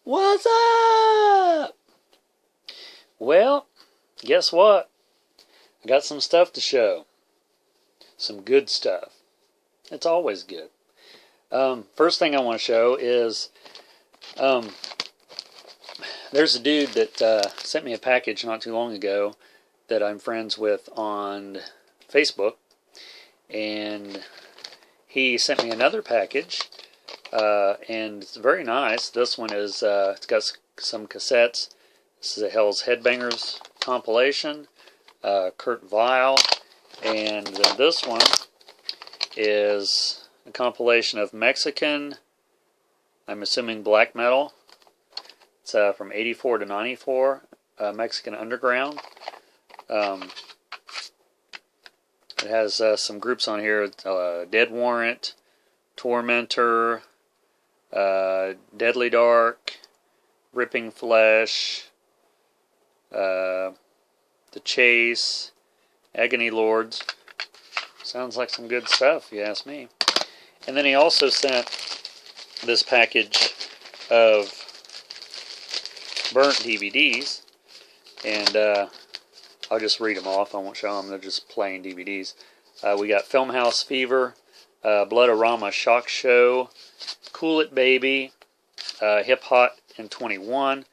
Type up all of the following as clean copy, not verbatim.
What's up? Well, guess what? I got some stuff to show. Some good stuff. It's always good. First thing I want to show is there's a dude that sent me a package not too long ago that I'm friends with on Facebook, and he sent me another package, and it's very nice. This one is it's got some cassettes. This is a Hell's Headbangers compilation, Kurt Vile, and then this one is a compilation of Mexican, I'm assuming black metal. It's from 84 to 94, Mexican Underground. It has some groups on here, Dead Warrant, Tormentor, Deadly Dark, Ripping Flesh, The Chase, Agony Lords. Sounds like some good stuff, if you ask me. And then he also sent this package of burnt DVDs, and I'll just read them off. I won't show them. They're just plain DVDs. We got Filmhouse Fever, Bloodorama Shock Show, Cool It Baby, Hip Hop in 21,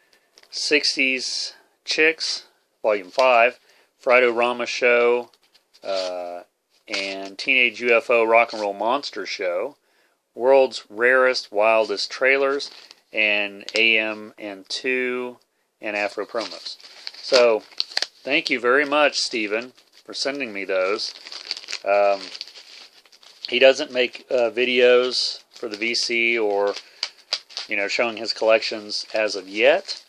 60s Chicks, Volume 5, Friday-Rama Show, and Teenage UFO Rock and Roll Monster Show, World's Rarest, Wildest Trailers, and AM and 2, and Afro Promos. So, thank you very much, Stephen, for sending me those. He doesn't make videos for the VC or, showing his collections as of yet.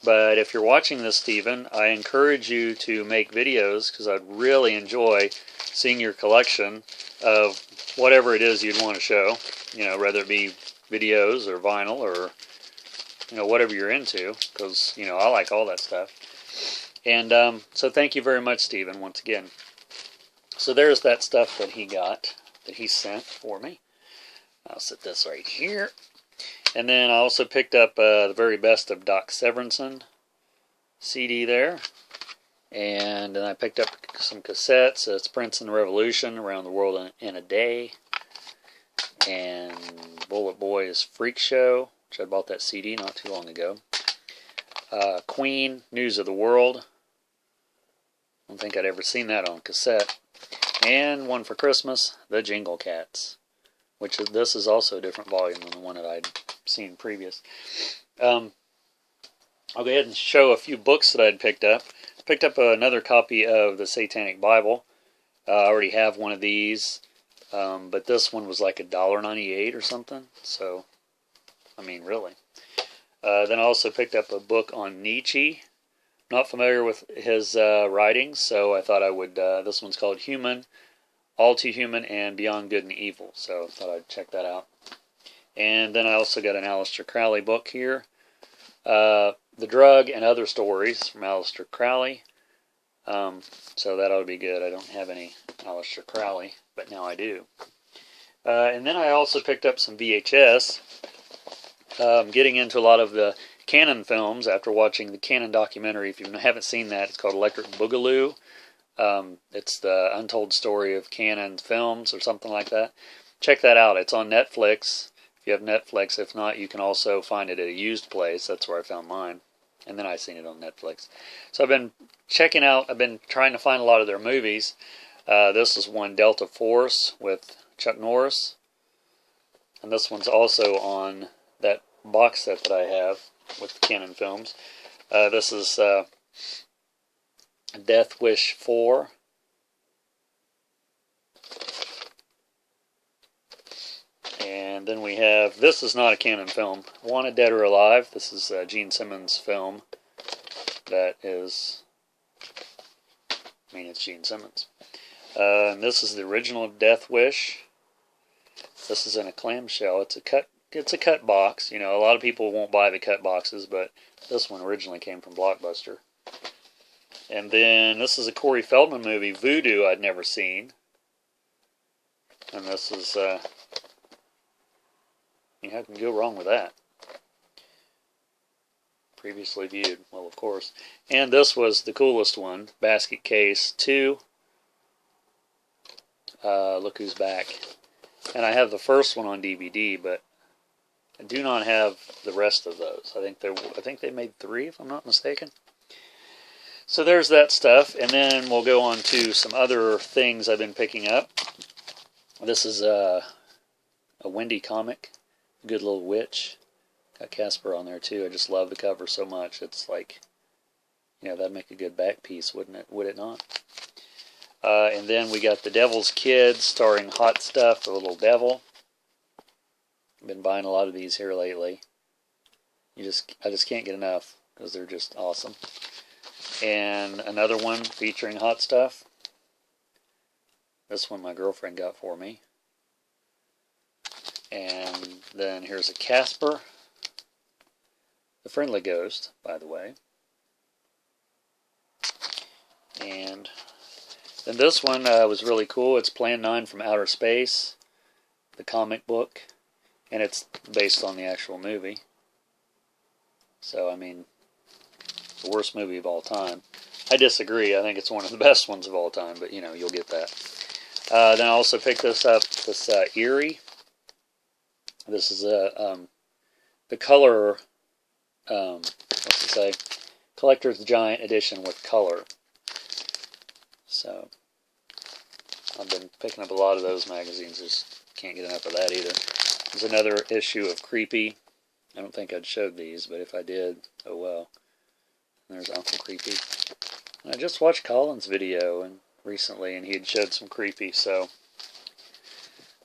But if you're watching this, Stephen, I encourage you to make videos, because I'd really enjoy seeing your collection of whatever it is you'd want to show. Whether it be videos or vinyl or, whatever you're into, because, I like all that stuff. And so thank you very much, Stephen, once again. So there's that stuff that he sent for me. I'll set this right here. And then I also picked up the very best of Doc Severinsen CD there. And then I picked up some cassettes. It's Prince and the Revolution, Around the World in a Day. And Bullet Boy's Freak Show, which I bought that CD not too long ago. Queen, News of the World. I don't think I'd ever seen that on cassette. And one for Christmas, The Jingle Cats, which this is also a different volume than the one that I'd seen previous. I'll go ahead and show a few books that I'd picked up. Picked up another copy of the Satanic Bible. I already have one of these, but this one was like $1.98 or something. So, really. Then I also picked up a book on Nietzsche. Not familiar with his writings, so I thought I would. This one's called Human, All Too Human, and Beyond Good and Evil. So I thought I'd check that out. And then I also got an Aleister Crowley book here. The Drug and Other Stories from Aleister Crowley. So that ought to be good. I don't have any Aleister Crowley, but now I do. And then I also picked up some VHS. Getting into a lot of the Cannon films after watching the Cannon documentary. If you haven't seen that, it's called Electric Boogaloo. It's the untold story of Cannon films or something like that. Check that out. It's on Netflix. If you have Netflix, if not, you can also find it at a used place. That's where I found mine. And then I seen it on Netflix. So I've been trying to find a lot of their movies. This is one, Delta Force, with Chuck Norris. And this one's also on that box set that I have with Cannon films. This is Death Wish 4. And then we have, this is not a Cannon film, Wanted Dead or Alive. This is Gene Simmons' film. That is, it's Gene Simmons. And this is the original Death Wish. This is in a clamshell. It's a cut box. A lot of people won't buy the cut boxes, but this one originally came from Blockbuster. And then this is a Corey Feldman movie, Voodoo, I'd never seen. And this is, how can you go wrong with that? previously viewed. Well, of course. And this was the coolest one, Basket Case 2. Look Who's Back. And I have the first one on DVD, but I do not have the rest of those. I think they made 3, if I'm not mistaken. So there's that stuff, and then we'll go on to some other things I've been picking up. This is a Wendy comic, Good Little Witch. Got Casper on there too. I just love the cover so much. It's like, you know, that'd make a good back piece, wouldn't it? Would it not? And then we got The Devil's Kid, starring Hot Stuff, the little devil. I've been buying a lot of these here lately. I just can't get enough because they're just awesome. And another one featuring Hot Stuff. This one my girlfriend got for me. And then here's a Casper, the Friendly Ghost, by the way. And then this one was really cool. It's Plan 9 from Outer Space, the comic book, and it's based on the actual movie. So, I mean, the worst movie of all time. I disagree. I think it's one of the best ones of all time, but, you know, you'll get that. Then I also picked this up, this Eerie. This is the color, what's it say? Collector's Giant Edition with color. So, I've been picking up a lot of those magazines. Just can't get enough of that either. There's another issue of Creepy. I don't think I'd showed these, but if I did, oh well. There's Uncle Creepy. And I just watched Colin's video recently, and he had showed some Creepy, so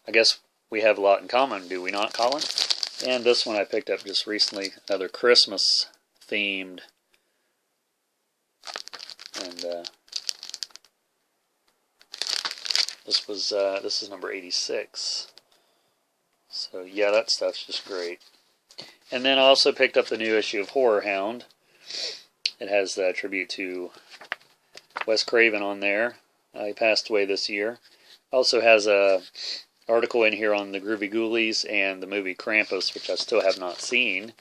I guess we have a lot in common, do we not, Colin? And this one I picked up just recently, another Christmas-themed. And this is number 86. So yeah, that stuff's just great. And then I also picked up the new issue of Horror Hound. It has the tribute to Wes Craven on there. He passed away this year. Also has a article in here on the Groovy Ghoulies and the movie Krampus, which I still have not seen.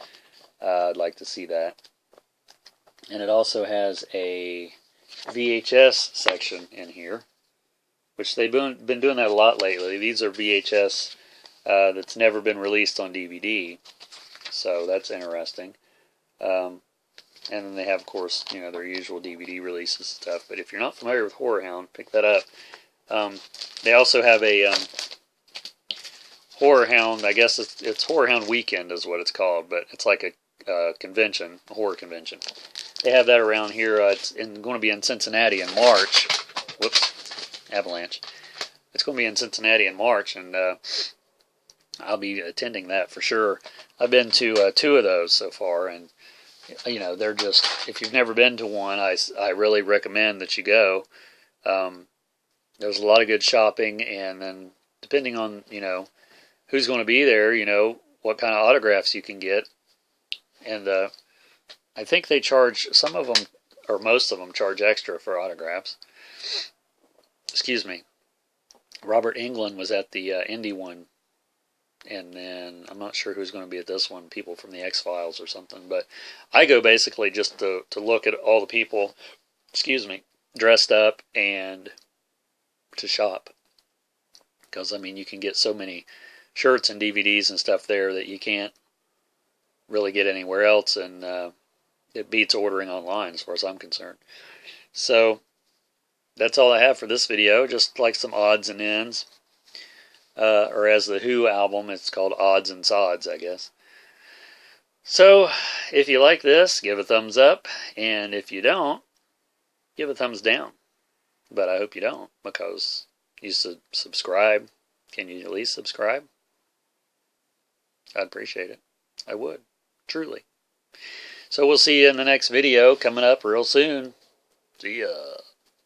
I'd like to see that. And it also has a VHS section in here, which they've been doing that a lot lately. These are VHS that's never been released on DVD, so that's interesting. And then they have, of course, you know, their usual DVD releases and stuff. But if you're not familiar with Horror Hound, pick that up. They also have a Horror Hound, I guess it's Horror Hound Weekend is what it's called, but it's like a convention, a horror convention. They have that around here. It's going to be in Cincinnati in March. Whoops, avalanche. It's going to be in Cincinnati in March, and I'll be attending that for sure. I've been to 2 of those so far, and you know, they're just, if you've never been to one, I really recommend that you go. There's a lot of good shopping, and then depending on, you know, who's going to be there, you know, what kind of autographs you can get. And I think they charge, some of them, or most of them, charge extra for autographs. Excuse me. Robert Englund was at the Indy one. And then, I'm not sure who's going to be at this one, people from the X-Files or something. But I go basically just to look at all the people, excuse me, dressed up and to shop. Because, I mean, you can get so many shirts and DVDs and stuff there that you can't really get anywhere else. And it beats ordering online as far as I'm concerned. So, that's all I have for this video. Just like some odds and ends. Or as the Who album, it's called Odds and Sods, I guess. So, if you like this, give a thumbs up. And if you don't, give a thumbs down. But I hope you don't, because you subscribe. Can you at least subscribe? I'd appreciate it. I would. Truly. So we'll see you in the next video coming up real soon. See ya.